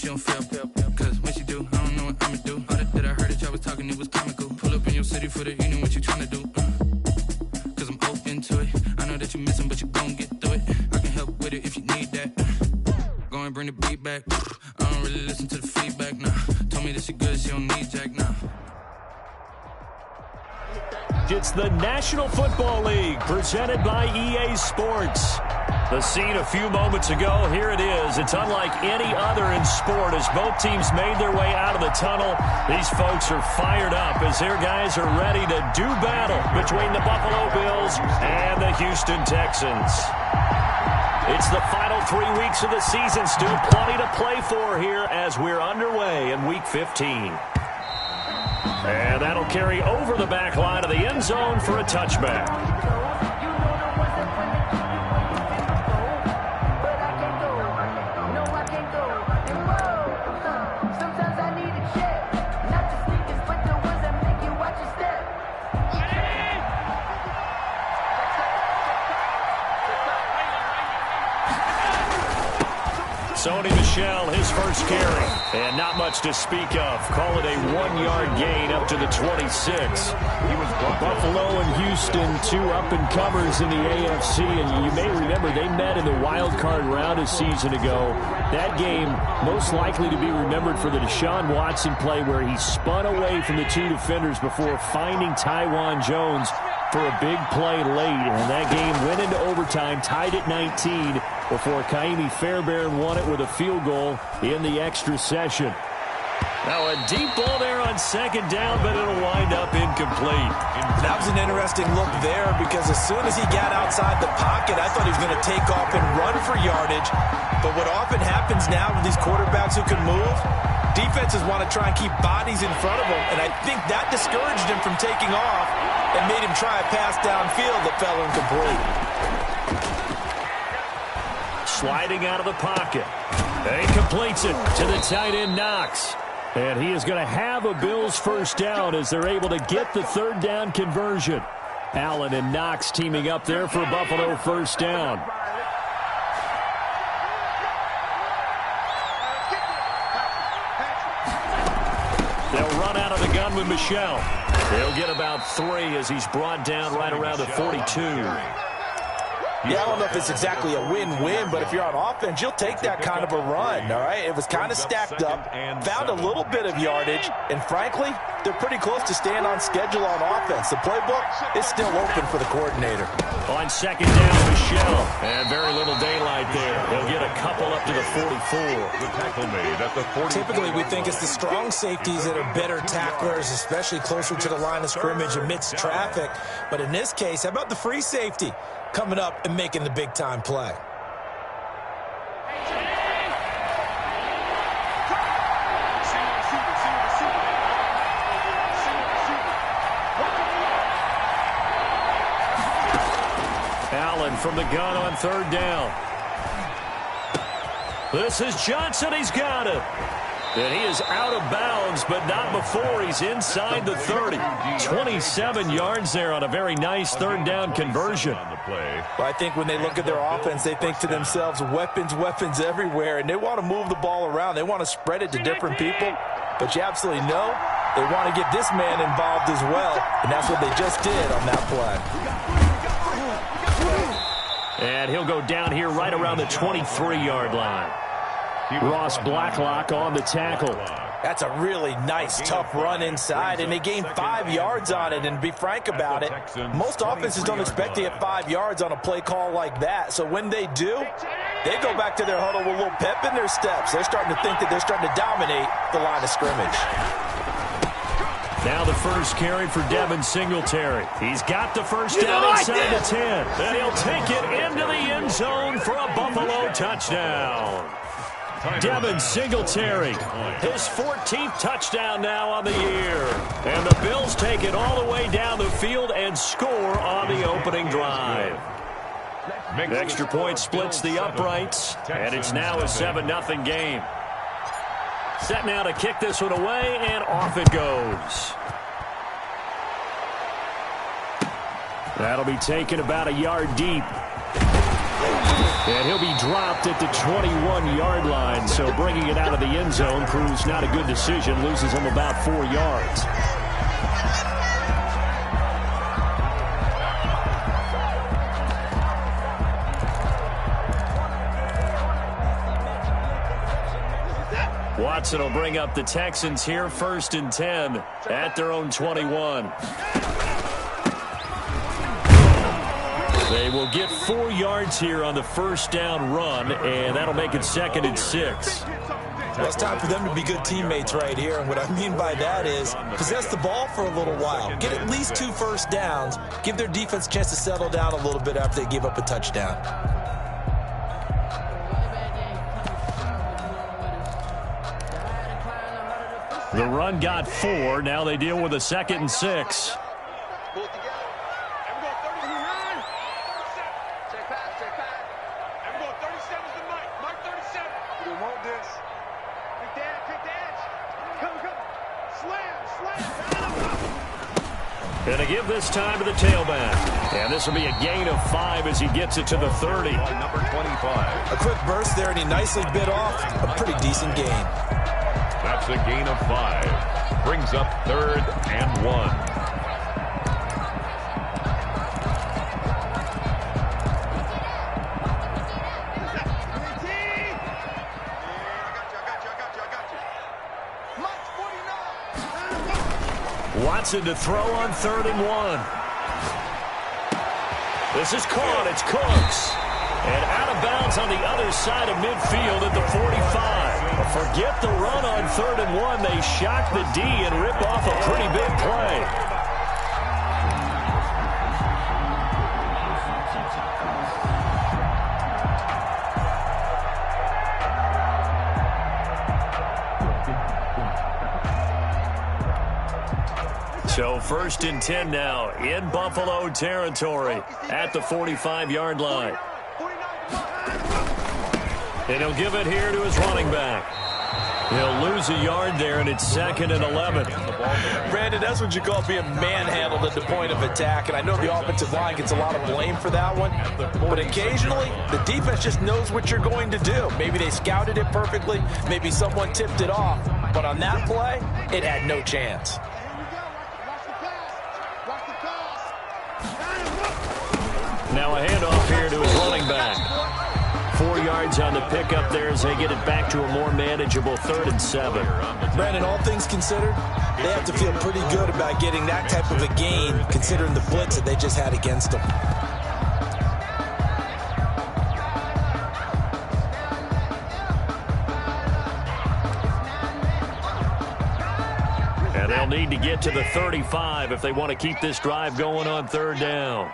she don't feel. Cause when she do, I don't know what I'ma do. All that I heard that y'all was talking, it was comical. Pull up in your city for the evening, what you tryna do? Cause I'm open to it. I know that you missing, but you gon' get through it. I can help with it if you need that. Go and bring the beat back. I don't really listen to the feedback, nah. Told me that she good, she don't need Jack, nah. It's the National Football League presented by EA Sports. The scene a few moments ago, here it is. It's unlike any other in sport as both teams made their way out of the tunnel. These folks are fired up as their guys are ready to do battle between the Buffalo Bills and the Houston Texans. It's the final 3 weeks of the season. Still plenty to play for here as we're underway in Week 15. And that'll carry over the back line of the end zone for a touchback. Sony Michel, his first carry, and not much to speak of. Call it a 1-yard gain up to the 26. Buffalo and Houston, two up-and-comers in the AFC, and you may remember they met in the wild card round a season ago. That game most likely to be remembered for the Deshaun Watson play where he spun away from the two defenders before finding Tywan Jones for a big play late, and that game went into overtime, tied at 19, before Kaimi Fairbairn won it with a field goal in the extra session. Now a deep ball there on second down, but it'll wind up incomplete. That was an interesting look there because as soon as he got outside the pocket, I thought he was going to take off and run for yardage. But what often happens now with these quarterbacks who can move, defenses want to try and keep bodies in front of them, and I think that discouraged him from taking off and made him try a pass downfield that fell incomplete. Sliding out of the pocket. And he completes it to the tight end, Knox. And he is going to have a Bills first down as they're able to get the third down conversion. Allen and Knox teaming up there for Buffalo first down. They'll run out of the gun with Michel. They'll get about 3 as he's brought down right around the 42. Yeah, I don't know if it's exactly a win-win, but if you're on offense, you'll take that kind of a run, all right? It was kind of stacked up, found a little bit of yardage, and frankly, they're pretty close to staying on schedule on offense. The playbook is still open for the coordinator. On second down, Michel, and very little daylight there. They'll get a couple up to the 44. The tackle made at the 40. Typically, we think it's the strong safeties that are better tacklers, especially closer to the line of scrimmage amidst traffic. But in this case, how about the free safety coming up and making the big-time play? Allen from the gun on third down. This is Johnson. He's got it. And he is out of bounds, but not before he's inside the 30. 27 yards there on a very nice third down conversion. Well, I think when they look at their offense, they think to themselves, weapons, weapons everywhere, and they want to move the ball around. They want to spread it to different people, but you absolutely know they want to get this man involved as well, and that's what they just did on that play. And he'll go down here right around the 23-yard line. Ross Blacklock on the tackle. That's a really nice, tough run inside, and they gained 5 yards on it. And to be frank about it, most offenses don't expect to get 5 yards on a play call like that. So when they do, they go back to their huddle with a little pep in their steps. They're starting to think that they're starting to dominate the line of scrimmage. Now the first carry for Devin Singletary. He's got the first down inside the 10. And he'll take it into the end zone for a Buffalo touchdown. Devin Singletary, his 14th touchdown now on the year. And the Bills take it all the way down the field and score on the opening drive. The extra point splits the uprights, and it's now a 7-0 game. Set now to kick this one away, and off it goes. That'll be taken about a yard deep. And he'll be dropped at the 21-yard line. So bringing it out of the end zone proves not a good decision. Loses him about 4 yards. Watson will bring up the Texans here, 1st and 10 at their own 21. They will get 4 yards here on the first down run, and that'll make it 2nd and 6. Well, it's time for them to be good teammates right here, and what I mean by that is possess the ball for a little while. Get at least 2 first downs. Give their defense a chance to settle down a little bit after they give up a touchdown. The run got 4. Now they deal with a 2nd and 6. Going to give this time to the tailback. And this will be a gain of 5 as he gets it to the 30. Number 25. A quick burst there, and he nicely bit off a pretty decent gain. That's a gain of 5. Brings up 3rd and 1. Watson to throw on 3rd and 1. This is caught. It's Cooks. And out of bounds on the other side of midfield at the 45. Forget the run on 3rd and 1. They shock the D and rip off a pretty big play. So 1st and 10 now in Buffalo territory at the 45-yard line. And he'll give it here to his running back. He'll lose a yard there, and it's 2nd and 11. Brandon, that's what you call being manhandled at the point of attack, and I know the offensive line gets a lot of blame for that one, but occasionally the defense just knows what you're going to do. Maybe they scouted it perfectly, maybe someone tipped it off, but on that play, it had no chance. Now a handoff here to his running back. 4 yards on the pickup there as they get it back to a more manageable 3rd and 7. Brandon, all things considered, they have to feel pretty good about getting that type of a gain considering the blitz that they just had against them. And they'll need to get to the 35 if they want to keep this drive going on 3rd down.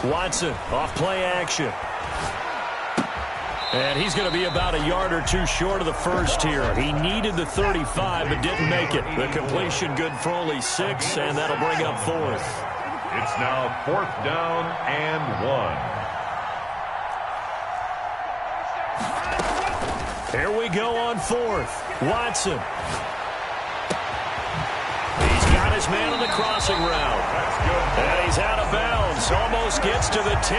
Watson off play action. And he's going to be about a yard or 2 short of the first here. He needed the 35 but didn't make it. The completion good for only 6, and that'll bring up 4th. It's now 4th down and 1. Here we go on 4th. Watson. He's got his man on the crossing route. And he's out of bounds. Almost gets to the 10.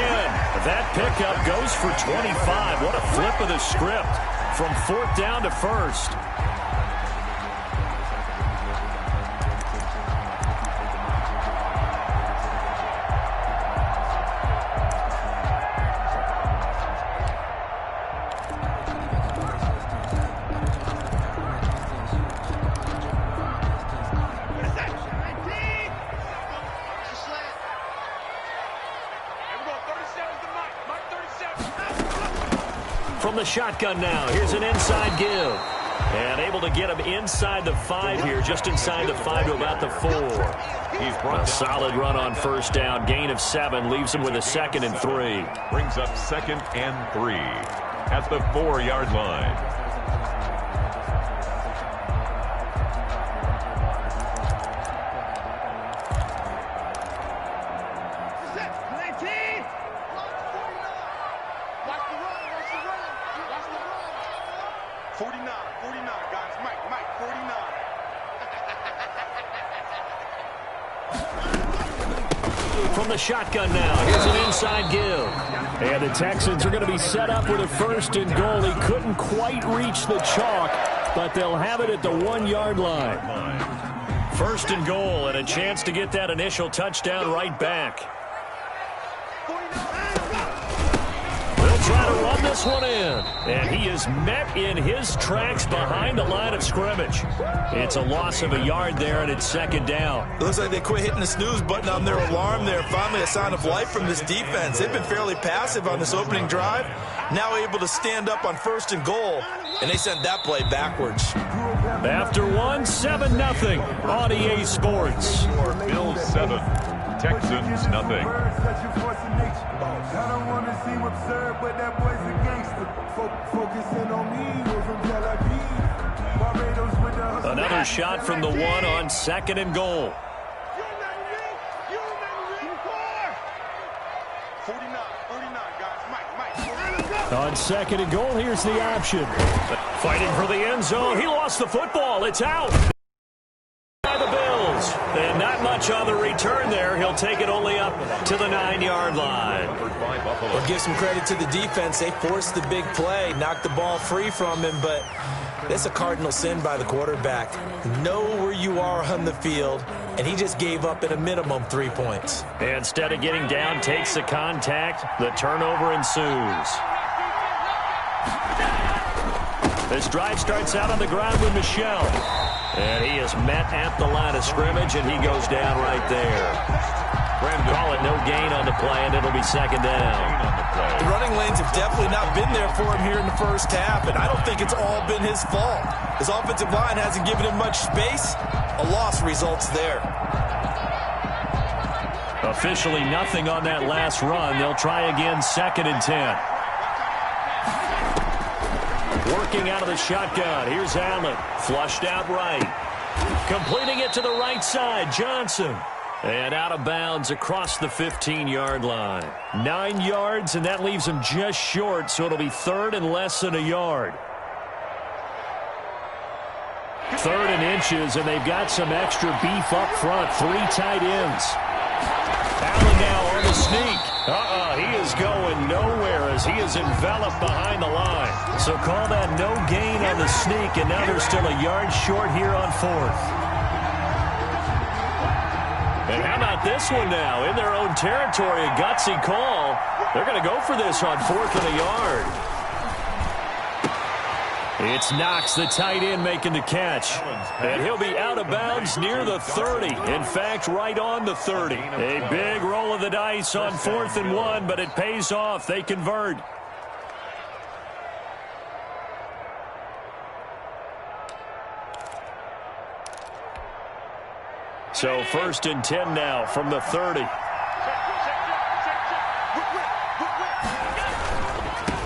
That pickup goes for 25. What a flip of the script from 4th down to 1st. From the shotgun now, here's an inside give. And able to get him inside the 5 here, just inside the 5 to about the 4. A solid run on 1st down, gain of 7, leaves him with a 2nd and 3. Brings up 2nd and 3 at the 4-yard line. From the shotgun now, here's an inside give. And the Texans are going to be set up with a 1st and goal. He couldn't quite reach the chalk, but they'll have it at the 1-yard line. 1st and goal, and a chance to get that initial touchdown right back. Try to run this one in, and he is met in his tracks behind the line of scrimmage. It's a loss of a yard there, and it's 2nd down. It looks like they quit hitting the snooze button on their alarm there. Finally a sign of life from this defense. They've been fairly passive on this opening drive. Now able to stand up on 1st and goal, and they sent that play backwards. After 7-0 on EA Sports. Bills 7, Texans nothing. I don't want to seem absurd, but that boy's a gangster. Focusing on me, we're from Tel Aviv. Barbados with the... Another shot from the 1 on 2nd and goal. 49, guys. Mike. On 2nd and goal, here's the option. Fighting for the end zone. He lost the football. It's out. By the Bills. And not much on the return there. He'll take it only up to the 9-yard line. Well, give some credit to the defense. They forced the big play, knocked the ball free from him, but that's a cardinal sin by the quarterback. Know where you are on the field, and he just gave up at a minimum 3 points. Instead of getting down, takes the contact. The turnover ensues. This drive starts out on the ground with Michel. And he is met at the line of scrimmage, and he goes down right there. Call it no gain on the play, and it'll be 2nd down. The running lanes have definitely not been there for him here in the first half, and I don't think it's all been his fault. His offensive line hasn't given him much space. A loss results there. Officially nothing on that last run. They'll try again 2nd and 10. Working out of the shotgun. Here's Allen. Flushed out right. Completing it to the right side. Johnson. And out of bounds across the 15-yard line. 9 yards, and that leaves him just short, so it'll be 3rd and less than a yard. 3rd and inches, and they've got some extra beef up front. 3 tight ends. Allen now on the sneak. He is going nowhere as he is enveloped behind the line. So call that no gain on the sneak, and now they're still a yard short here on 4th. And how about this one now? In their own territory, a gutsy call. They're going to go for this on 4th and a yard. It's Knox, the tight end, making the catch. And he'll be out of bounds near the 30. In fact, right on the 30. A big roll of the dice on 4th and 1, but it pays off. They convert. So 1st and 10 now from the 30.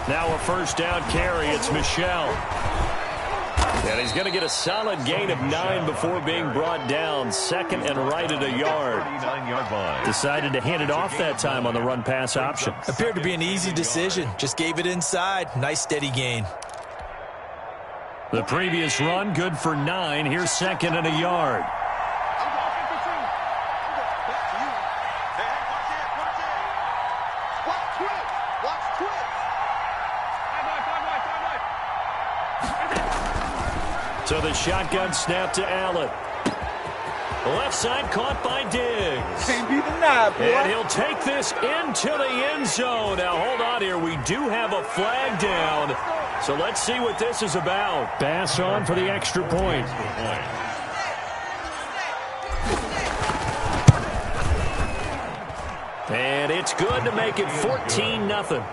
Now a 1st down carry. It's Michel. And he's going to get a solid gain of 9 before being brought down. 2nd and right at a yard. Decided to hand it off that time on the run-pass option. Appeared to be an easy decision. Just gave it inside. Nice steady gain. The previous run good for 9. Here's 2nd and a yard. So the shotgun snap to Allen. Left side caught by Diggs. Can't be denied, boy. And he'll take this into the end zone. Now, hold on here. We do have a flag down. So let's see what this is about. Pass on for the extra point. And it's good to make it 14-0.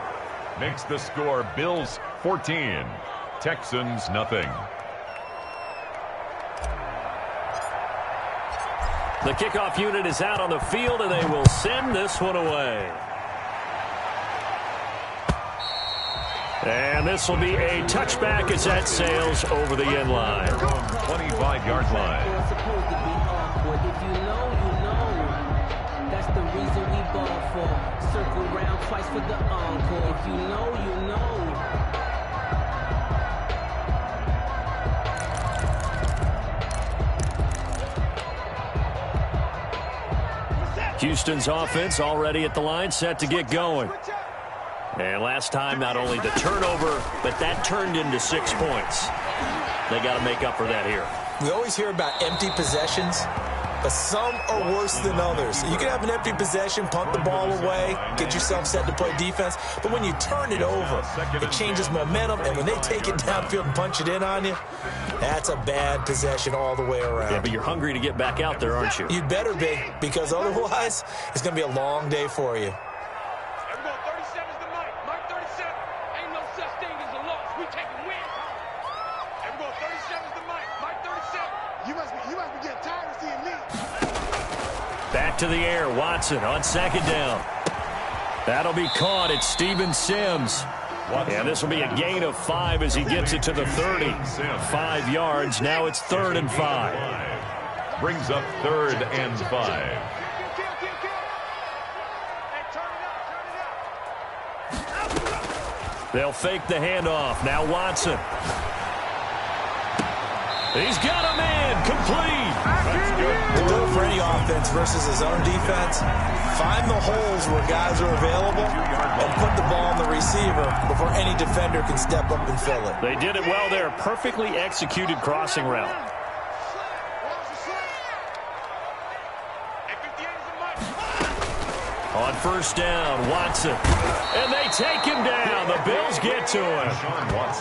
Makes the score Bills 14, Texans nothing. The kickoff unit is out on the field, and they will send this one away. And this will be a touchback as that sails over the end line. 25-yard line. If you know, you know. That's the reason we ball for. Circle round twice for the encore. If you know, you know. Houston's offense already at the line, set to get going. And last time, not only the turnover, but that turned into 6 points. They got to make up for that here. We always hear about empty possessions, but some are worse than others. You can have an empty possession, punt the ball away, get yourself set to play defense, but when you turn it over, it changes momentum, and when they take it downfield and punch it in on you, that's a bad possession all the way around. Yeah, but you're hungry to get back out there, aren't you? You'd better be, because otherwise, it's going to be a long day for you. Back to the air, Watson on second down. That'll be caught. It's Steven Sims. And this will be a gain of 5 as he gets it to the 30. 5 yards. Now it's 3rd and 5. Brings up 3rd and 5. They'll fake the handoff. Now Watson. He's got a man complete. The goal for any offense versus his own defense, find the holes where guys are available and put the ball on the receiver before any defender can step up and fill it. They did it well there. Perfectly executed crossing route. On first down, Watson. And they take him down. The Bills get to him.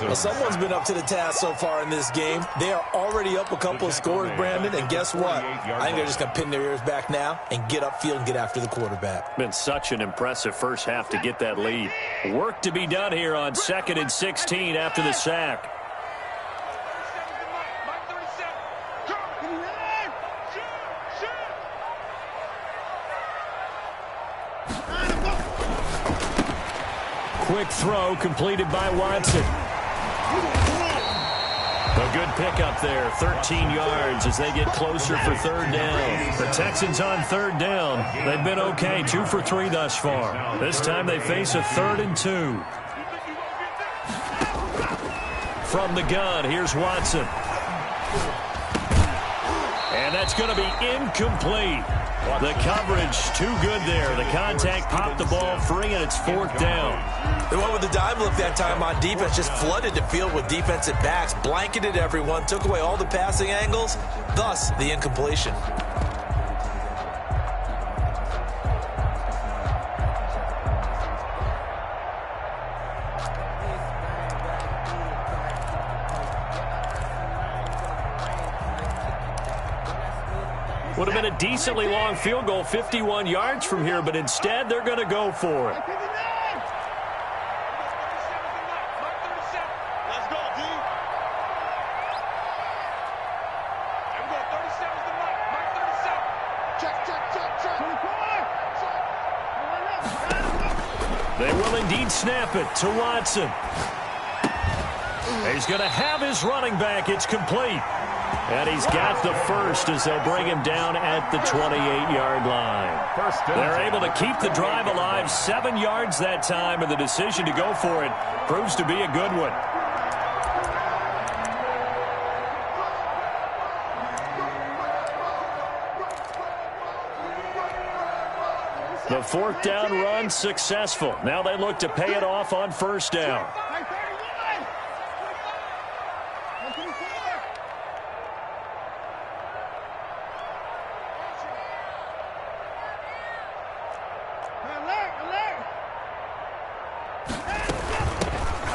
Well, someone's been up to the task so far in this game. They are already up a couple of scores, Brandon, and guess what? I think they're just going to pin their ears back now and get upfield and get after the quarterback. Been such an impressive first half to get that lead. Work to be done here on 2nd and 16 after the sack. Quick throw completed by Watson. A good pickup there, 13 yards as they get closer for 3rd down. The Texans on 3rd down. They've been okay, 2 for 3 thus far. This time they face a 3rd and 2. From the gun, here's Watson. And that's going to be incomplete. The coverage too good there. The contact popped the ball free, and it's 4th down. They went with the dive look that time on defense, just flooded the field with defensive backs, blanketed everyone, took away all the passing angles, thus the incompletion. Would have been a decently long field goal, 51 yards from here, but instead they're going to go for it. They will indeed snap it to Watson. He's going to have his running back. It's complete. And he's got the first as they'll bring him down at the 28-yard line. They're able to keep the drive alive, 7 yards that time, and the decision to go for it proves to be a good one. The 4th down run successful. Now they look to pay it off on 1st down.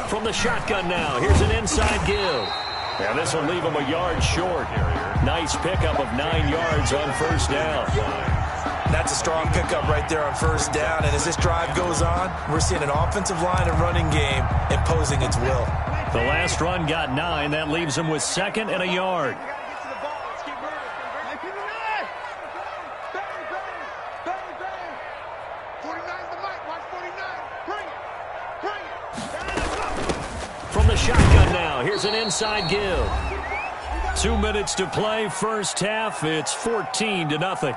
From the shotgun now, here's an inside give. And this will leave him a yard short. Nice pickup of 9 yards on 1st down. That's a strong pickup right there on 1st down. And as this drive goes on, we're seeing an offensive line and running game imposing its will. The last run got 9. That leaves him with 2nd and a yard. From the shotgun now, here's an inside give. 2 minutes to play, first half. It's 14-0.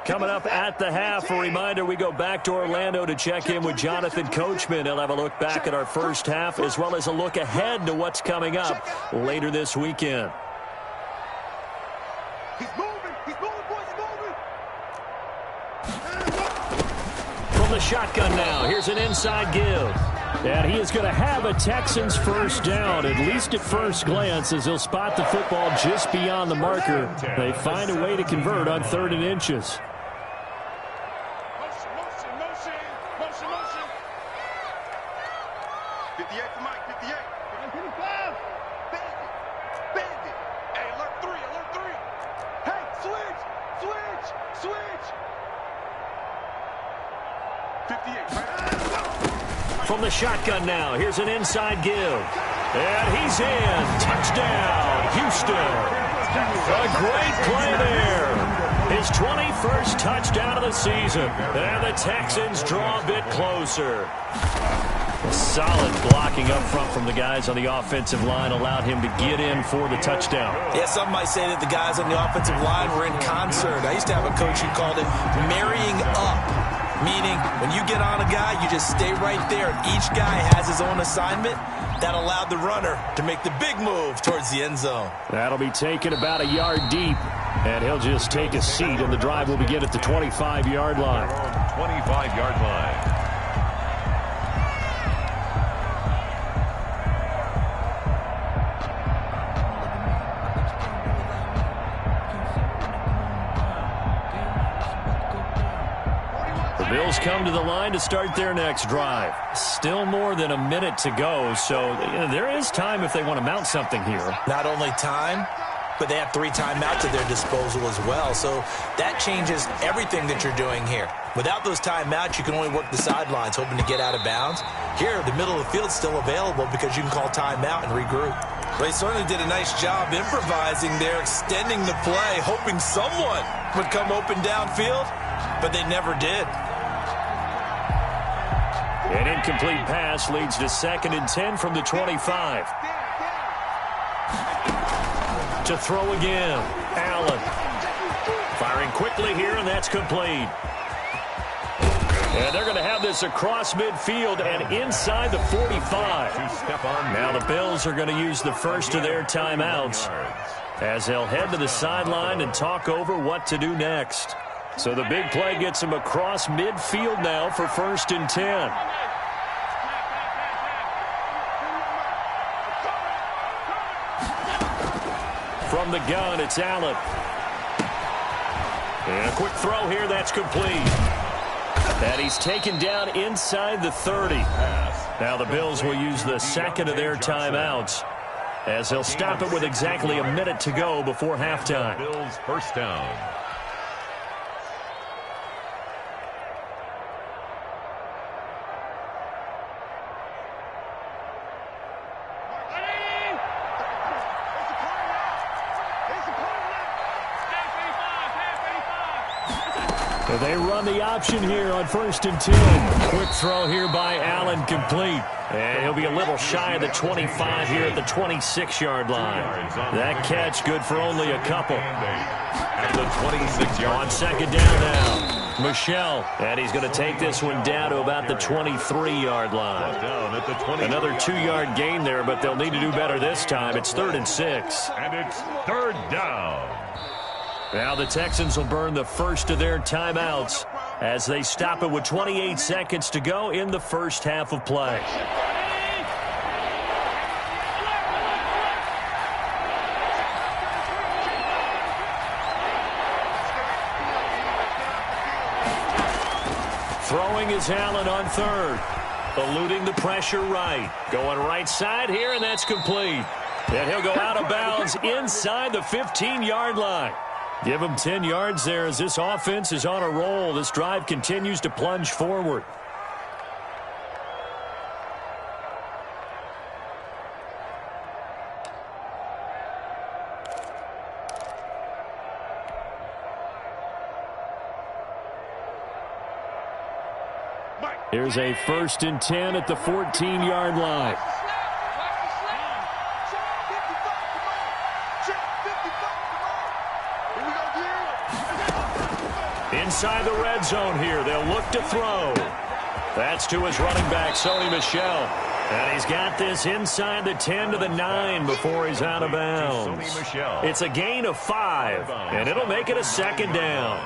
Coming up at the half, a reminder, we go back to Orlando to check in with Jonathan Coachman. He'll have a look back at our first half as well as a look ahead to what's coming up later this weekend. He's moving, boys, he's moving. From the shotgun now, here's an inside give. And he is going to have a Texans first down, at least at first glance, as he'll spot the football just beyond the marker. They find a way to convert on 3rd and inches. Motion. 58 to Mike, 58. 55. Bandit. Hey, alert 3. Hey, switch. 58, right? From the shotgun now, here's an inside give. And he's in. Touchdown, Houston. A great play there. His 21st touchdown of the season. And the Texans draw a bit closer. Solid blocking up front from the guys on the offensive line allowed him to get in for the touchdown. Yeah, some might say that the guys on the offensive line were in concert. I used to have a coach who called it marrying up, meaning when you get on a guy, you just stay right there. Each guy has his own assignment. That allowed the runner to make the big move towards the end zone. That'll be taken about a yard deep, and he'll just take a seat, and the drive will begin at the 25-yard line. 25-yard line. Bills come to the line to start their next drive. Still more than a minute to go, so there is time if they want to mount something here. Not only time, but they have 3 timeouts at their disposal as well, so that changes everything that you're doing here. Without those timeouts, you can only work the sidelines, hoping to get out of bounds. Here, the middle of the field's still available because you can call timeout and regroup. They certainly did a nice job improvising there, extending the play, hoping someone would come open downfield, but they never did. An incomplete pass leads to 2nd and 10 from the 25. To throw again, Allen. Firing quickly here, and that's complete. And they're going to have this across midfield and inside the 45. Now the Bills are going to use the first of their timeouts as they'll head to the sideline and talk over what to do next. So the big play gets them across midfield now for 1st and 10. From the gun, it's Allen. And a quick throw here, that's complete. And he's taken down inside the 30. Now the Bills will use the 2nd of their timeouts as they'll stop it with exactly a minute to go before halftime. Bills first down. They run the option here on 1st and 10. Quick throw here by Allen, complete. And he'll be a little shy of the 25 here at the 26-yard line. That catch good for only a couple. At the 26-yard on 2nd down now, Michelle. And he's going to take this one down to about the 23-yard line. Another 2-yard gain there, but they'll need to do better this time. It's 3rd and 6. And it's 3rd down. Now the Texans will burn the first of their timeouts as they stop it with 28 seconds to go in the first half of play. Throwing is Allen on 3rd. Eluding the pressure right. Going right side here, and that's complete. And he'll go out of bounds inside the 15-yard line. Give him 10 yards there as this offense is on a roll. This drive continues to plunge forward. Here's a 1st and 10 at the 14-yard line. Inside the red zone here, they'll look to throw. That's to his running back, Sony Michel. And he's got this inside the 10 to the 9 before he's out of bounds. It's a gain of 5, and it'll make it a second down.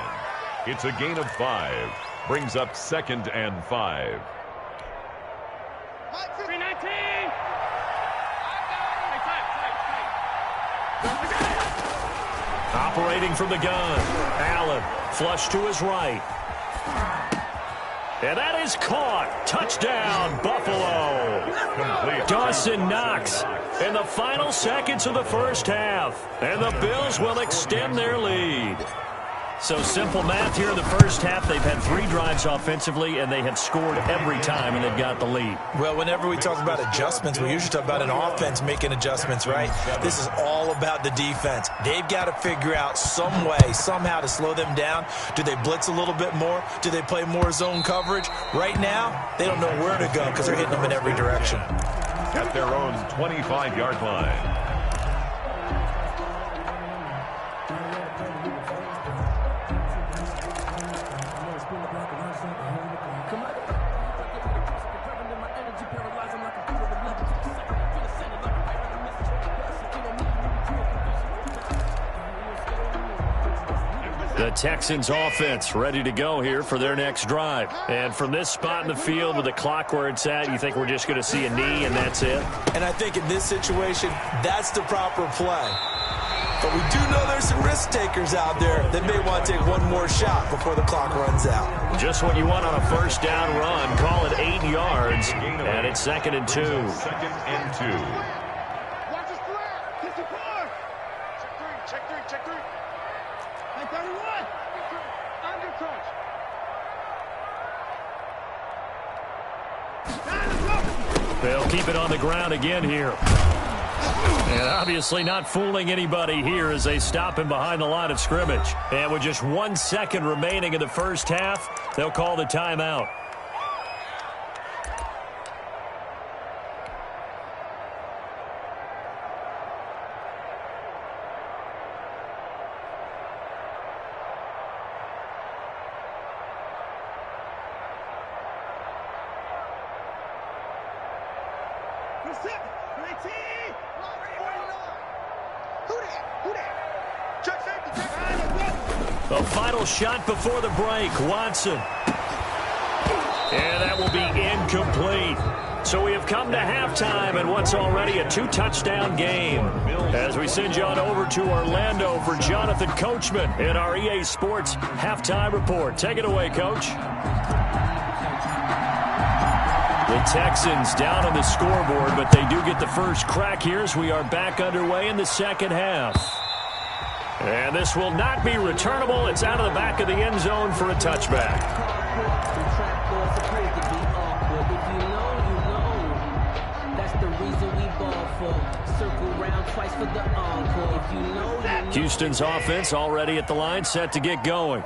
It's a gain of 5. Brings up 2nd and 5. Operating from the gun, Allen, flush to his right. And that is caught. Touchdown, Buffalo. Dawson Knox in the final seconds of the first half. And the Bills will extend their lead. So simple math here in the first half. They've had 3 drives offensively, and they have scored every time, and they've got the lead. Well, whenever we talk about adjustments, we usually talk about an offense making adjustments, right? This is all about the defense. They've got to figure out some way, somehow to slow them down. Do they blitz a little bit more? Do they play more zone coverage? Right now, they don't know where to go because they're hitting them in every direction. At their own 25-yard line. The Texans offense ready to go here for their next drive. And from this spot in the field with the clock where it's at, you think we're just going to see a knee and that's it? And I think in this situation, that's the proper play. But we do know there's some risk takers out there that may want to take one more shot before the clock runs out. Just what you want on a first down run. Call it 8 yards. And it's 2nd and 2. 2nd and 2. Watch the square. 54. Check 3. Check 3. Hey, 31. Undercount. They'll keep it on the ground again here. And obviously not fooling anybody here as they stop him behind the line of scrimmage. And with just 1 second remaining in the first half, they'll call the timeout. The final shot before the break, Watson. And that will be incomplete. So we have come to halftime in what's already a 2-touchdown game. As we send you on over to Orlando for Jonathan Coachman in our EA Sports Halftime Report. Take it away, Coach. The Texans down on the scoreboard, but they do get the first crack here as we are back underway in the second half. And this will not be returnable. It's out of the back of the end zone for a touchback. Houston's offense already at the line, set to get going.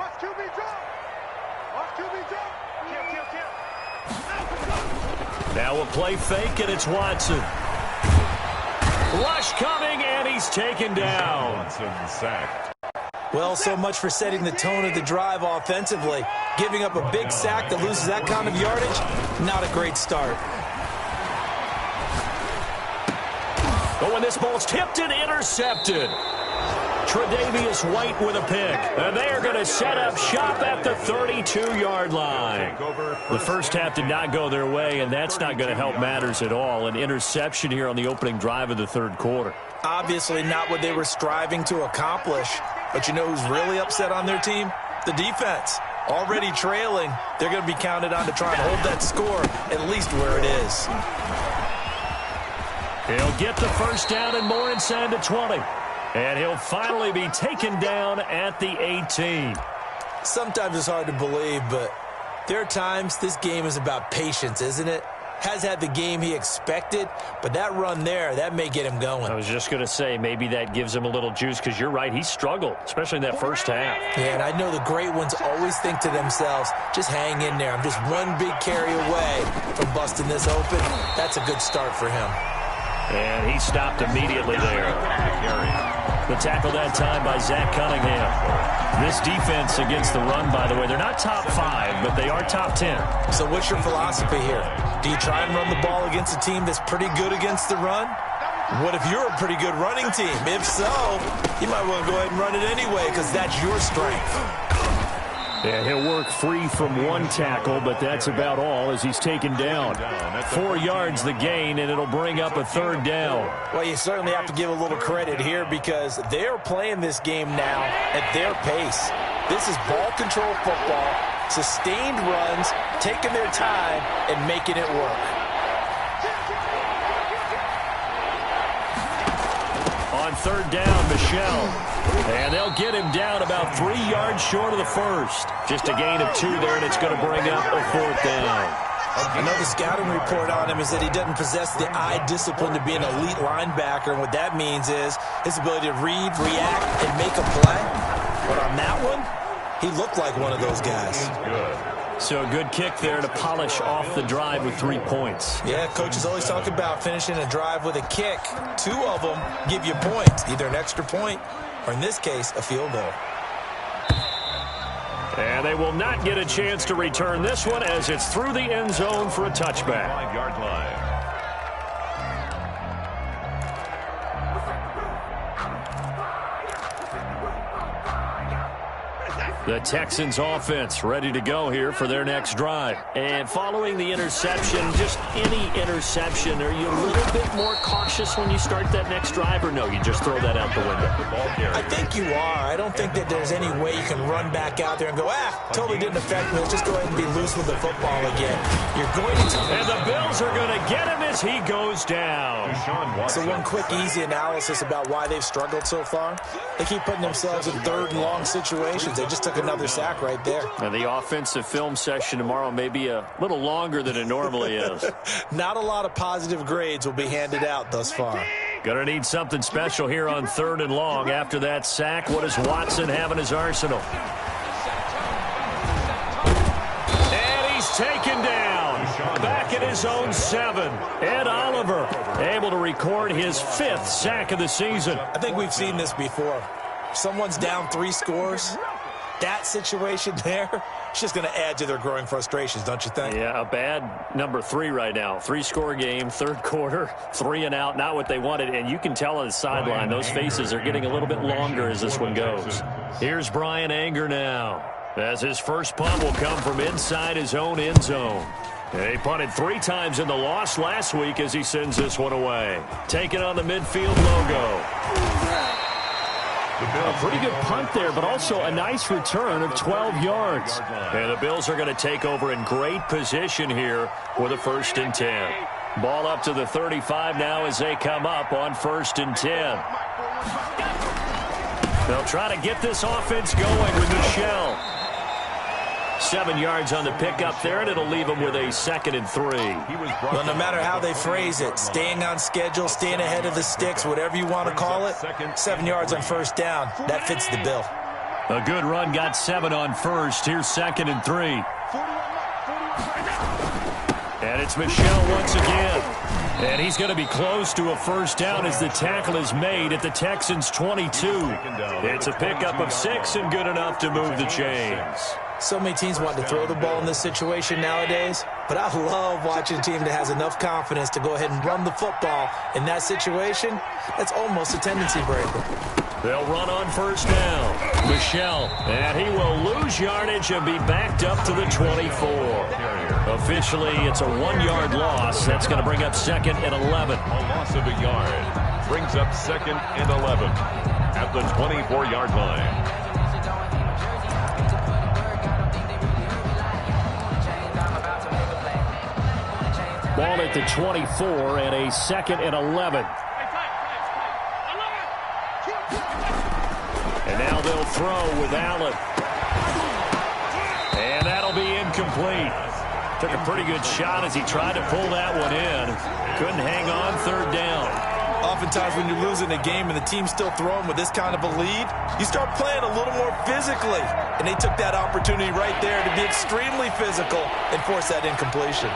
Now a play fake, and it's Watson. Rush coming, and he's taken down. Watson sacked. Well, so much for setting the tone of the drive offensively. Giving up a big sack that loses that kind of yardage, not a great start. But when this ball's tipped and intercepted, Tre'Davious White with a pick. And they are going to set up shop at the 32-yard line. The first half did not go their way, and that's not going to help matters at all. An interception here on the opening drive of the third quarter. Obviously not what they were striving to accomplish. But you know who's really upset on their team? The defense. Already trailing, they're going to be counted on to try and hold that score at least where it is. He'll get the first down and more inside the 20. And he'll finally be taken down at the 18. Sometimes it's hard to believe, but there are times this game is about patience, isn't it? Has had the game he expected, but that run there, that may get him going. I was just going to say, maybe that gives him a little juice, because you're right, he struggled, especially in that first half. Yeah, and I know the great ones always think to themselves, just hang in there. I'm just one big carry away from busting this open. That's a good start for him. And he stopped immediately there. The tackle that time by Zach Cunningham. This defense against the run, by the way, they're not top 5, but they are top 10. So what's your philosophy here? Do you try and run the ball against a team that's pretty good against the run? What if you're a pretty good running team? If so, you might want to go ahead and run it anyway because that's your strength. And he'll work free from one tackle, but that's about all as he's taken down. 4 yards the gain, and it'll bring up a third down. Well, you certainly have to give a little credit here because they're playing this game now at their pace. This is ball control football, sustained runs, taking their time, and making it work. On third down, Michel. And they'll get him down about 3 yards short of the first. Just a gain of 2 there, and it's going to bring up a fourth down. I know the scouting report on him is that he doesn't possess the eye discipline to be an elite linebacker. And what that means is his ability to read, react, and make a play. But on that one, he looked like one of those guys. So a good kick there to polish off the drive with 3 points. Yeah, coaches always talk about finishing a drive with a kick. 2 of them give you points, either an extra point or, in this case, a field goal. And they will not get a chance to return this one as it's through the end zone for a touchback. 5-yard line. The Texans offense ready to go here for their next drive. And following the interception, just any interception, are you a little bit more cautious when you start that next drive, or no, you just throw that out the window? I think you are. I don't think that there's any way you can run back out there and go, totally didn't affect me. Let's just go ahead and be loose with the football again. You're going to... And the Bills are going to get him as he goes down. So one quick, easy analysis about why they've struggled so far. They keep putting themselves in third and long situations. They just took another sack right there. And the offensive film session tomorrow may be a little longer than it normally is. Not a lot of positive grades will be handed out thus far. Gonna need something special here on third and long. After that sack, what does Watson have in his arsenal? And he's taken down. Back at his own 7. Ed Oliver able to record his 5th sack of the season. I think we've seen this before. Someone's down 3 scores. That situation there, it's just going to add to their growing frustrations, don't you think? Yeah, a bad number 3 right now. 3-score game, third quarter, 3 and out, not what they wanted. And you can tell on the sideline, those faces are getting a little bit longer as this one goes. Here's Brian Anger now, as his first punt will come from inside his own end zone. He punted 3 times in the loss last week as he sends this one away. Taking on the midfield logo. A pretty good punt there, but also a nice return of 12 yards. And the Bills are going to take over in great position here with a 1st and 10. Ball up to the 35 now as they come up on 1st and 10. They'll try to get this offense going with Michel. 7 yards on the pickup there, and it'll leave them with a 2nd and 3. Well, no matter how they phrase it, staying on schedule, staying ahead of the sticks, whatever you want to call it, 7 yards on 1st down, that fits the bill. A good run, got 7 on 1st. Here's 2nd and 3. And it's Michel once again. And he's going to be close to a 1st down as the tackle is made at the Texans' 22. It's a pickup of 6 and good enough to move the chains. So many teams want to throw the ball in this situation nowadays, but I love watching a team that has enough confidence to go ahead and run the football. In that situation, that's almost a tendency breaker. They'll run on 1st down. Michel, and he will lose yardage and be backed up to the 24. Officially, it's a 1-yard loss. That's going to bring up 2nd and 11. A loss of a yard brings up 2nd and 11 at the 24-yard line. Ball at the 24 and a 2nd and 11. And now they'll throw with Allen. And that'll be incomplete. Took a pretty good shot as he tried to pull that one in. Couldn't hang on 3rd down. Oftentimes when you're losing a game and the team's still throwing with this kind of a lead, you start playing a little more physically. And they took that opportunity right there to be extremely physical and force that incompletion.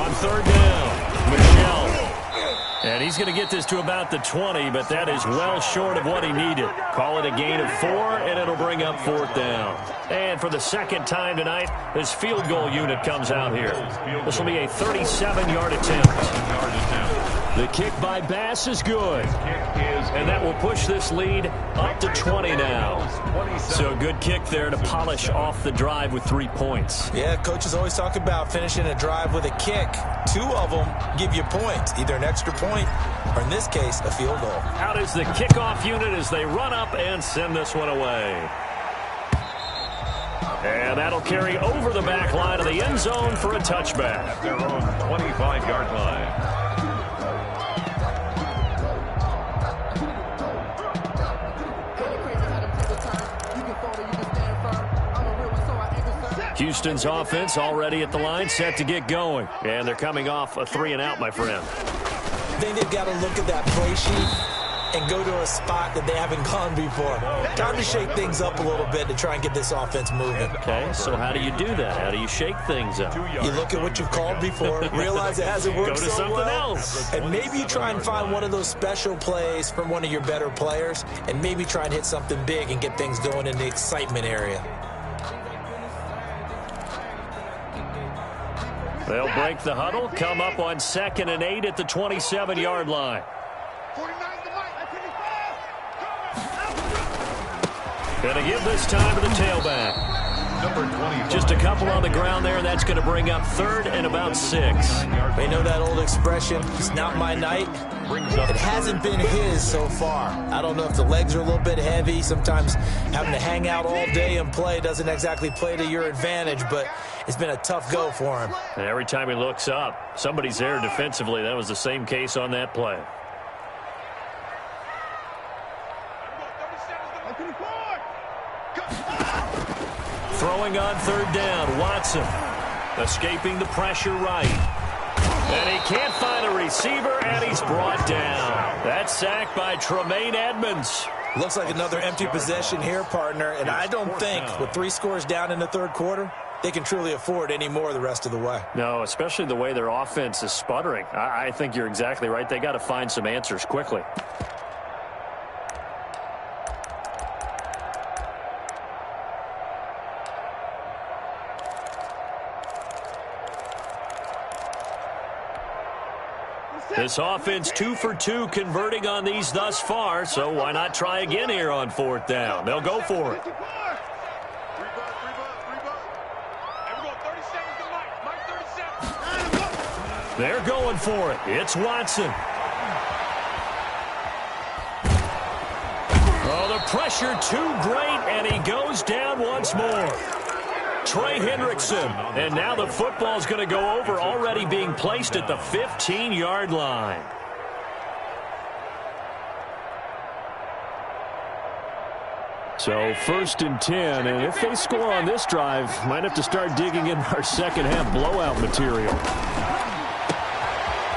On third down, Michelle. And he's going to get this to about the 20, but that is well short of what he needed. Call it a gain of 4, and it'll bring up fourth down. And for the second time tonight, this field goal unit comes out here. This will be a 37-yard attempt. The kick by Bass is good. And that will push this lead up to 20 now. So a good kick there to polish off the drive with 3 points. Yeah, coaches always talk about finishing a drive with a kick. 2 of them give you points, either an extra point or, in this case, a field goal. Out is the kickoff unit as they run up and send this one away. And that'll carry over the back line of the end zone for a touchback. At their own 25-yard line. Houston's offense already at the line, set to get going. And they're coming off a 3-and-out, my friend. I think they've got to look at that play sheet and go to a spot that they haven't gone before. Time to shake things up a little bit to try and get this offense moving. Okay, so how do you do that? How do you shake things up? You look at what you've called before, realize it hasn't worked Go to so something well, else. and maybe you try and find one of those special plays from one of your better players, and maybe try and hit something big and get things going in the excitement area. They'll break the huddle, come up on 2nd and 8 at the 27-yard line. 49's the mic. I take it. Gonna give this time to the tailback. Number 25. Just a couple on the ground there, and that's going to bring up 3rd and about 6. They know that old expression, it's not my night. It hasn't been his so far. I don't know if the legs are a little bit heavy. Sometimes having to hang out all day and play doesn't exactly play to your advantage, but it's been a tough go for him. And every time he looks up, somebody's there defensively. That was the same case on that play. Throwing on 3rd down, Watson. Escaping the pressure right. And he can't find a receiver, and he's brought down. That's sacked by Tremaine Edmonds. Looks like another empty possession here, partner, and I don't think with 3 scores down in the 3rd quarter, they can truly afford any more the rest of the way. No, especially the way their offense is sputtering. I think you're exactly right. They got to find some answers quickly. This offense 2 for 2 converting on these thus far, so why not try again here on 4th down? They'll go for it. They're going for it. It's Watson. Oh, the pressure too great, and he goes down once more. Trey Hendrickson, and now the football's going to go over, already being placed at the 15-yard line. So 1st and 10, and if they score on this drive, might have to start digging in our second half blowout material.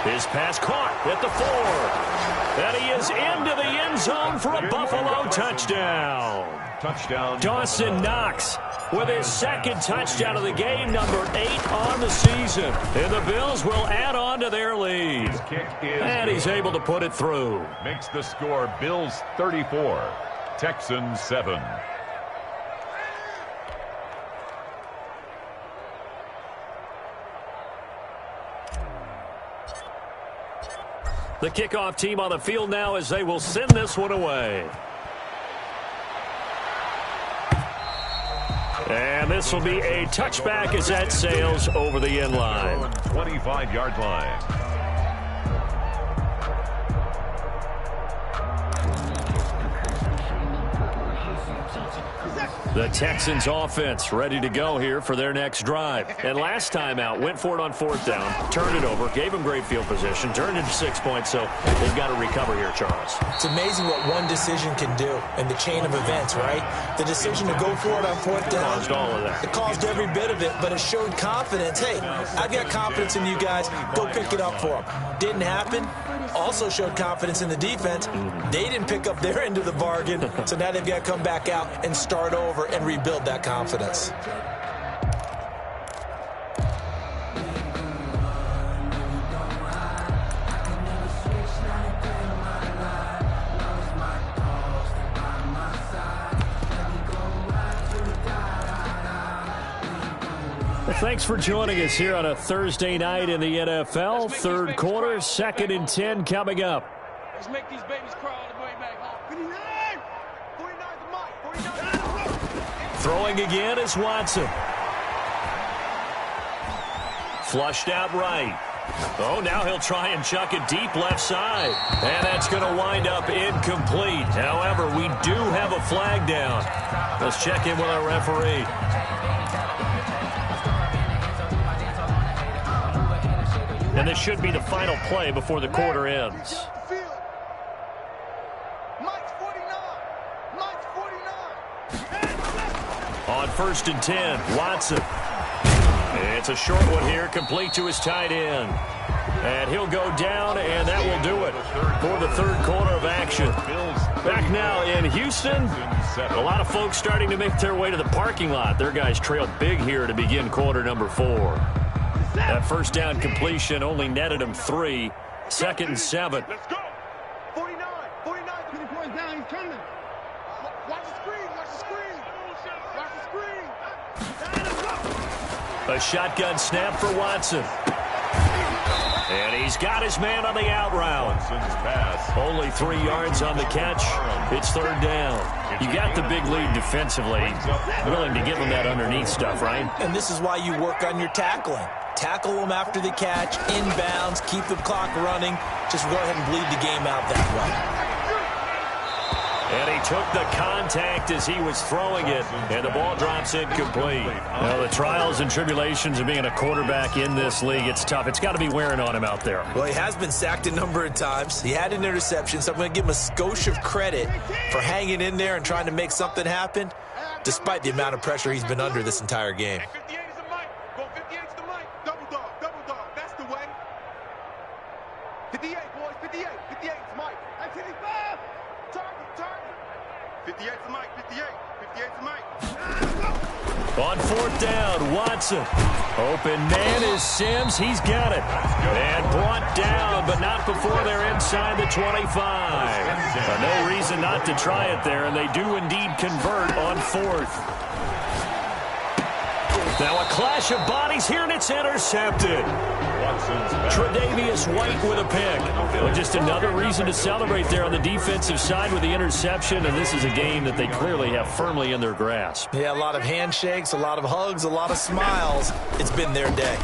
His pass caught at the 4. And he is into the end zone for a Buffalo touchdown. Touchdown. Dawson Knox with his 2nd touchdown of the game, number 8 on the season. And the Bills will add on to their lead. And he's able to put it through. Makes the score Bills 34, Texans 7. The kickoff team on the field now as they will send this one away. And this will be a touchback as that sails over the end line. 25-yard line. The Texans offense ready to go here for their next drive. And last time out, went for it on 4th down, turned it over, gave them great field position, turned it to 6 points, so they've got to recover here, Charles. It's amazing what one decision can do in the chain of events, right? The decision to go for it on 4th down. Caused all of that. It caused every bit of it, but it showed confidence. Hey, I've got confidence in you guys. Go pick it up for them. Didn't happen. Also showed confidence in the defense. They didn't pick up their end of the bargain, so now they've got to come back out and start over and rebuild that confidence. Thanks for joining us here on a Thursday night in the NFL. Third quarter, 2nd and 10 coming up. Let's make these babies cry all the way back home. 49! 49 the mic! 49! Throwing again is Watson. Flushed out right. Oh, now he'll try and chuck it deep left side. And that's going to wind up incomplete. However, we do have a flag down. Let's check in with our referee. And this should be the final play before the quarter ends. On 1st and 10, Watson. It's a short one here, complete to his tight end. And he'll go down, and that will do it for the third quarter of action. Back now in Houston, a lot of folks starting to make their way to the parking lot. Their guys trailed big here to begin quarter number 4. That first down completion only netted him 3. 2nd and 7. Let's go! 49! 49! 20 points down, he's coming. Watch the screen! Watch the screen! Watch the screen! A shotgun snap for Watson. And he's got his man on the out route. Only 3 yards on the catch. It's third down. You got the big lead defensively. Willing to give him that underneath stuff, right? And this is why you work on your tackling. Tackle them after the catch, inbounds, keep the clock running. Just go ahead and bleed the game out that way. And he took the contact as he was throwing it, and the ball drops incomplete. Well, the trials and tribulations of being a quarterback in this league, it's tough. It's got to be wearing on him out there. Well, he has been sacked a number of times. He had an interception, so I'm going to give him a skosh of credit for hanging in there and trying to make something happen, despite the amount of pressure he's been under this entire game. 58 is the mic. Go 58 is the mic. Double dog, double dog. That's the way. 58, boys. 58. 58 is Mike. 1985. Target. 58 is the mic. 58. 58 is the mic. On 4th down, Watson. Open man is Sims. He's got it. And brought down, but not before they're inside the 25. No reason not to try it there, and they do indeed convert on 4th. Now a clash of bodies here, and it's intercepted. Tre'Davious White with a pick. Well, just another reason to celebrate there on the defensive side with the interception, and this is a game that they clearly have firmly in their grasp. Yeah, a lot of handshakes, a lot of hugs, a lot of smiles. It's been their day.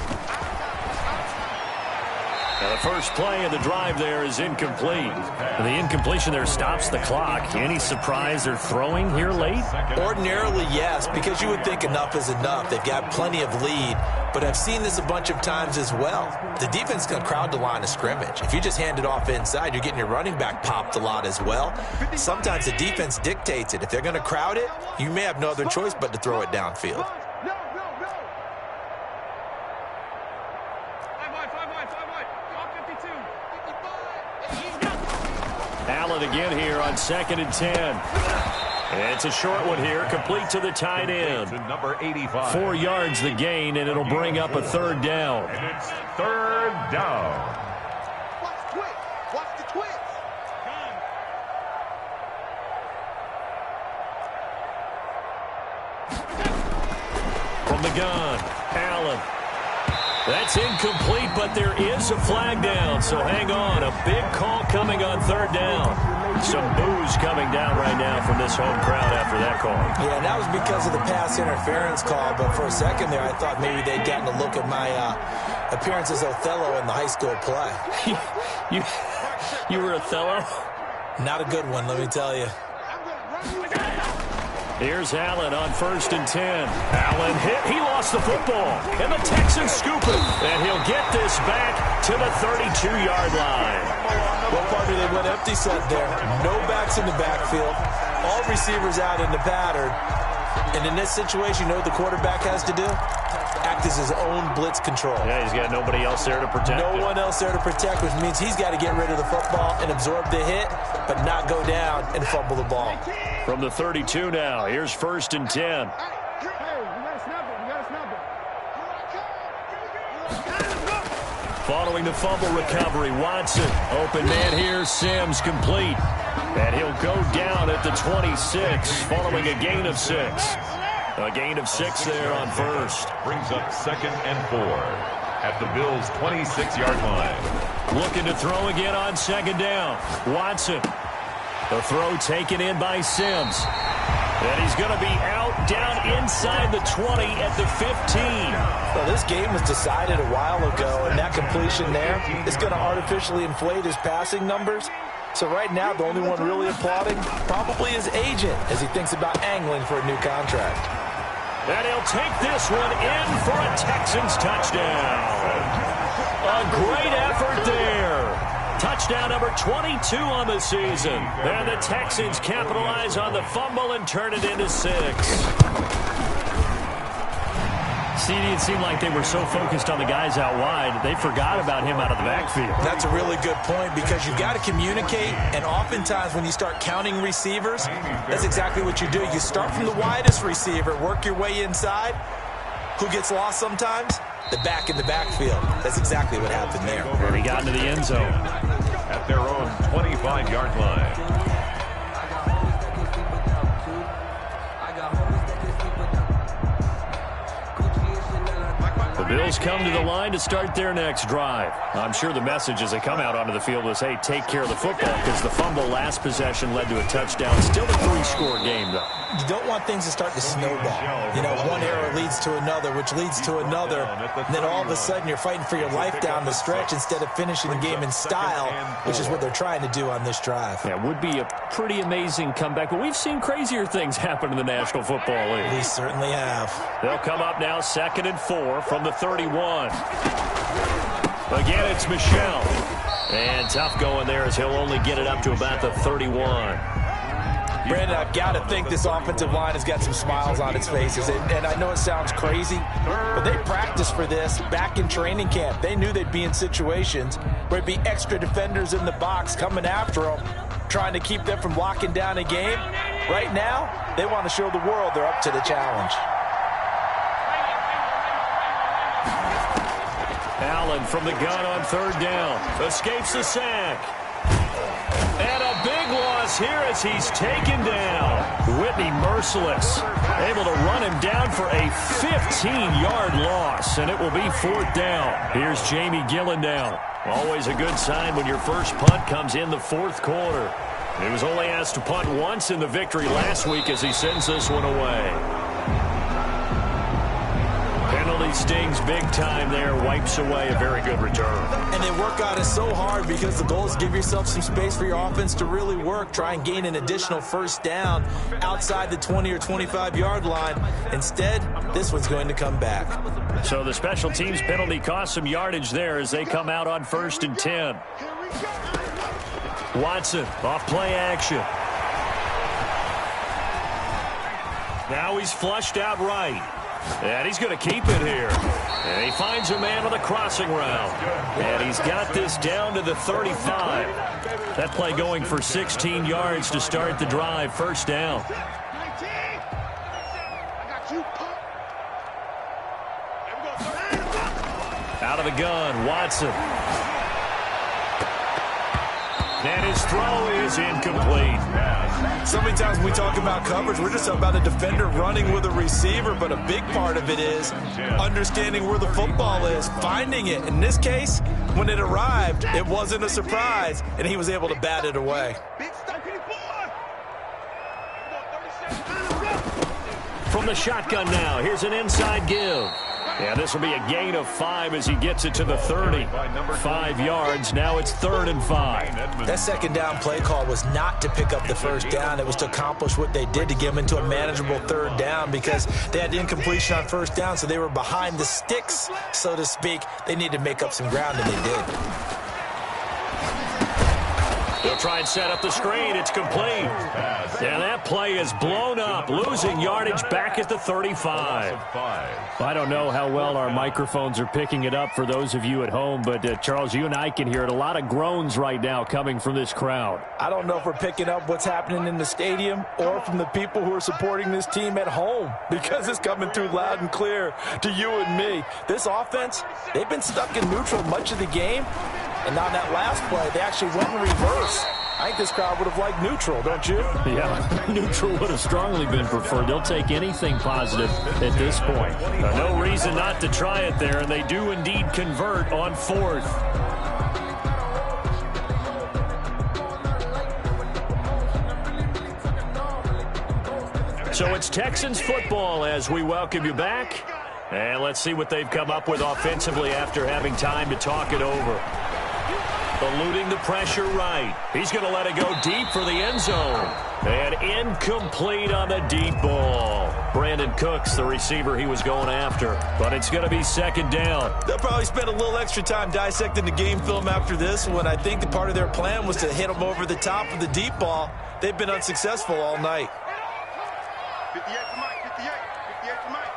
Now the first play of the drive there is incomplete. And the incompletion there stops the clock. Any surprise they're throwing here late? Ordinarily, yes, because you would think enough is enough. They've got plenty of lead, but I've seen this a bunch of times as well. The defense is going to crowd the line of scrimmage. If you just hand it off inside, you're getting your running back popped a lot as well. Sometimes the defense dictates it. If they're going to crowd it, you may have no other choice but to throw it downfield. Allen again here on 2nd and 10. It's a short one here, complete to the tight end. Number 85. 4 yards the gain, and it'll bring up a third down. And it's third down. Watch the twins. Watch the twins. From the gun, Allen. That's incomplete, but there is a flag down, so hang on. A big call coming on third down. Some boos coming down right now from this home crowd after that call. Yeah, and that was because of the pass interference call, but for a second there, I thought maybe they'd gotten a look at my appearance as Othello in the high school play. You were Othello? Not a good one, let me tell you. Here's Allen on 1st and 10. Allen hit. He lost the football. And the Texans scoop it. And he'll get this back to the 32-yard line. Well, partner, they went empty set there. No backs in the backfield. All receivers out in the pattern. And in this situation, you know what the quarterback has to do? Act as his own blitz control. Yeah, he's got nobody else there to protect No one else there to protect, which means he's got to get rid of the football and absorb the hit, but not go down and fumble the ball. From the 32 now, here's 1st and 10. Following the fumble recovery, Watson. Open man here, Sims complete. And he'll go down at the 26 following a gain of 6. A gain of 6 there on first. Brings up 2nd and 4 at the Bills' 26-yard line. Looking to throw again on 2nd down. Watson. The throw taken in by Sims. And he's going to be out down inside the 20 at the 15. Well, this game was decided a while ago, and that completion there is going to artificially inflate his passing numbers. So right now, the only one really applauding probably his agent as he thinks about angling for a new contract. And he'll take this one in for a Texans touchdown. A great effort there. Touchdown number 22 on the season. And the Texans capitalize on the fumble and turn it into 6. CD, it seemed like they were so focused on the guys out wide, they forgot about him out of the backfield. That's a really good point because you've got to communicate, and oftentimes when you start counting receivers, that's exactly what you do. You start from the widest receiver, work your way inside. Who gets lost sometimes? The back in the backfield. That's exactly what happened there. And he got into the end zone. At their own 25-yard line. The Bills come to the line to start their next drive. I'm sure the message as they come out onto the field was, hey, take care of the football, because the fumble last possession led to a touchdown. Still a 3-score game, though. You don't want things to start to snowball. You know, one error leads to another, which leads to another. And then all of a sudden you're fighting for your life down the stretch instead of finishing the game in style, which is what they're trying to do on this drive. Yeah, it would be a pretty amazing comeback, but we've seen crazier things happen in the National Football League. We certainly have. They'll come up now 2nd and 4 from the 31. Again, it's Michel. And tough going there as he'll only get it up to about the 31. Brandon, I've got to think this offensive line has got some smiles on its faces. And I know it sounds crazy, but they practiced for this back in training camp. They knew they'd be in situations where there'd be extra defenders in the box coming after them, trying to keep them from locking down a game. Right now, they want to show the world they're up to the challenge. Allen from the gun on 3rd down. Escapes the sack. And a big loss here as he's taken down. Whitney merciless. Able to run him down for a 15-yard loss, and it will be 4th down. Here's Jamie Gillendown. Always a good sign when your first punt comes in the 4th quarter. He was only asked to punt once in the victory last week as he sends this one away. Penalty stings big time there, wipes away a very good return. And they work on it so hard because the goal is give yourself some space for your offense to really work, try and gain an additional 1st down outside the 20 or 25-yard line. Instead, this one's going to come back. So the special teams penalty cost some yardage there as they come out on 1st and 10. Watson off play action. Now he's flushed out right. And he's going to keep it here. And he finds a man on the crossing route. And he's got this down to the 35. That play going for 16 yards to start the drive. 1st down. Out of the gun, Watson. And his throw is incomplete. So many times when we talk about coverage, we're just about a defender running with a receiver, but a big part of it is understanding where the football is, finding it. In this case, when it arrived, it wasn't a surprise, and he was able to bat it away. From the shotgun now, here's an inside give. Yeah, this will be a gain of 5 as he gets it to the 30. 5 yards. Now it's 3rd and 5. That 2nd down play call was not to pick up the 1st down. It was to accomplish what they did to get them into a manageable 3rd down because they had incompletion on 1st down, so they were behind the sticks, so to speak. They needed to make up some ground, and they did. They'll try and set up the screen. It's complete. And that play is blown up, losing yardage back at the 35. I don't know how well our microphones are picking it up for those of you at home, but Charles, you and I can hear it. A lot of groans right now coming from this crowd. I don't know if we're picking up what's happening in the stadium or from the people who are supporting this team at home because it's coming through loud and clear to you and me. This offense, they've been stuck in neutral much of the game. And on that last play, they actually went in reverse. I think this crowd would have liked neutral, don't you? Yeah, neutral would have strongly been preferred. They'll take anything positive at this point. No reason not to try it there, and they do indeed convert on 4th. So it's Texans football as we welcome you back. And let's see what they've come up with offensively after having time to talk it over. Eluding the pressure right. He's going to let it go deep for the end zone. And incomplete on the deep ball. Brandon Cooks, the receiver he was going after. But it's going to be 2nd down. They'll probably spend a little extra time dissecting the game film after this one. I think the part of their plan was to hit them over the top of the deep ball. They've been unsuccessful all night. 58 to Mike, 58 to Mike.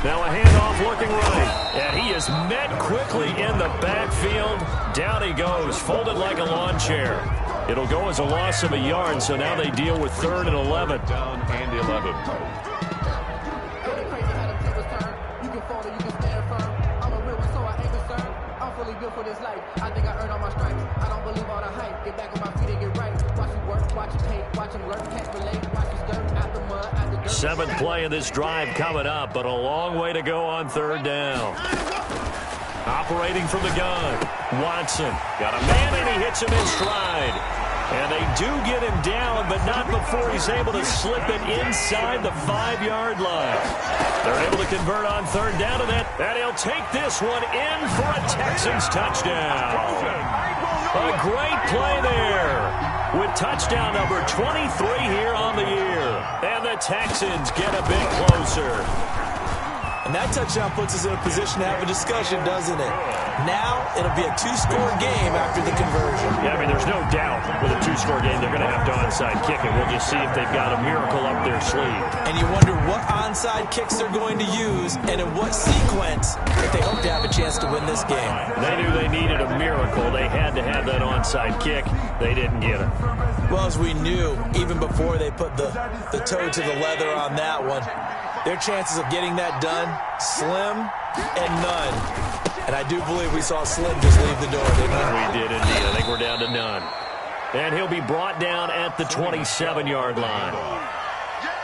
Now a handoff looking right. And he is met quickly in the backfield. Down he goes, folded like a lawn chair. It'll go as a loss of a yard, so now they deal with 3rd and 11. Down and 11. For this life, I think I earned all my stripes. I don't believe all the hype. Get back on my feet and get right. Watch him work, watch him hate, watch him learn, can't relate. Watch him skirt out the mud, out the dirt. 7th play of this drive coming up, but a long way to go on 3rd down. Operating from the gun, Watson got a man and he hits him in stride. And they do get him down, but not before he's able to slip it inside the 5-yard line. They're able to convert on 3rd down to that, and he'll take this one in for a Texans touchdown. A great play there with touchdown number 23 here on the year. And the Texans get a bit closer. And that touchdown puts us in a position to have a discussion, doesn't it? Now it'll be a 2-score game after the conversion. Yeah, I mean, there's no doubt with a 2-score game they're going to have to onside kick it. We'll just see if they've got a miracle up their sleeve. And you wonder what onside kicks they're going to use and in what sequence if they hope to have a chance to win this game. They knew they needed a miracle. They had to have that onside kick. They didn't get it. Well, as we knew, even before they put the toe to the leather on that one, their chances of getting that done, slim and none. And I do believe we saw Slim just leave the door, didn't we? We did indeed. I think we're down to none. And he'll be brought down at the 27-yard line.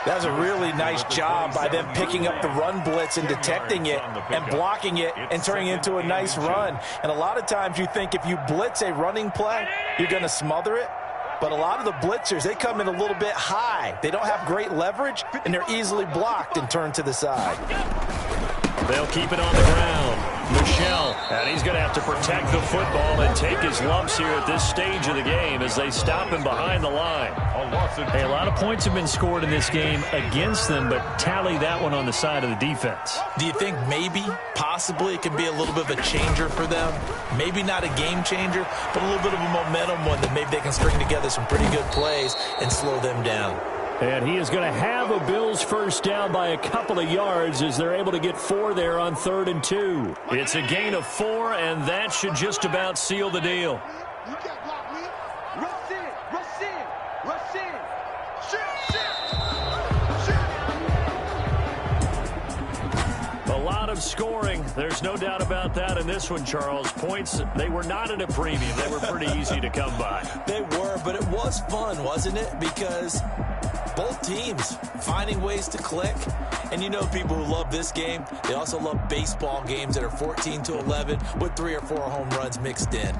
That was a really nice job by them picking up the run blitz and detecting it and blocking it and turning it into a nice run. And a lot of times you think if you blitz a running play, you're going to smother it. But a lot of the blitzers, they come in a little bit high. They don't have great leverage, and they're easily blocked and turned to the side. They'll keep it on the ground. Michelle, and he's going to have to protect the football and take his lumps here at this stage of the game as they stop him behind the line. Hey, a lot of points have been scored in this game against them, but tally that one on the side of the defense. Do you think maybe, possibly, it could be a little bit of a changer for them? Maybe not a game changer, but a little bit of a momentum one that maybe they can string together some pretty good plays and slow them down. And he is going to have a Bills first down by a couple of yards as they're able to get 4 there on 3rd and 2. It's a gain of 4, and that should just about seal the deal. You can't block me. Rush in, rush in, rush in. Shit, A lot of scoring. There's no doubt about that in this one, Charles. Points, they were not at a premium. They were pretty easy to come by. They were, but it was fun, wasn't it? Because both teams finding ways to click. And you know people who love this game, they also love baseball games that are 14-11 with 3 or 4 home runs mixed in.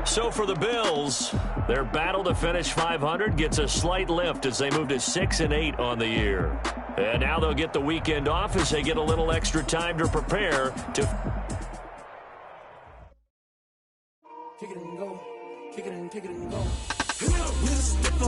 So for the Bills, their battle to finish 500 gets a slight lift as they move to 6-8 on the year. And now they'll get the weekend off as they get a little extra time to prepare to... Kick it and go. Kick it and go. Mr.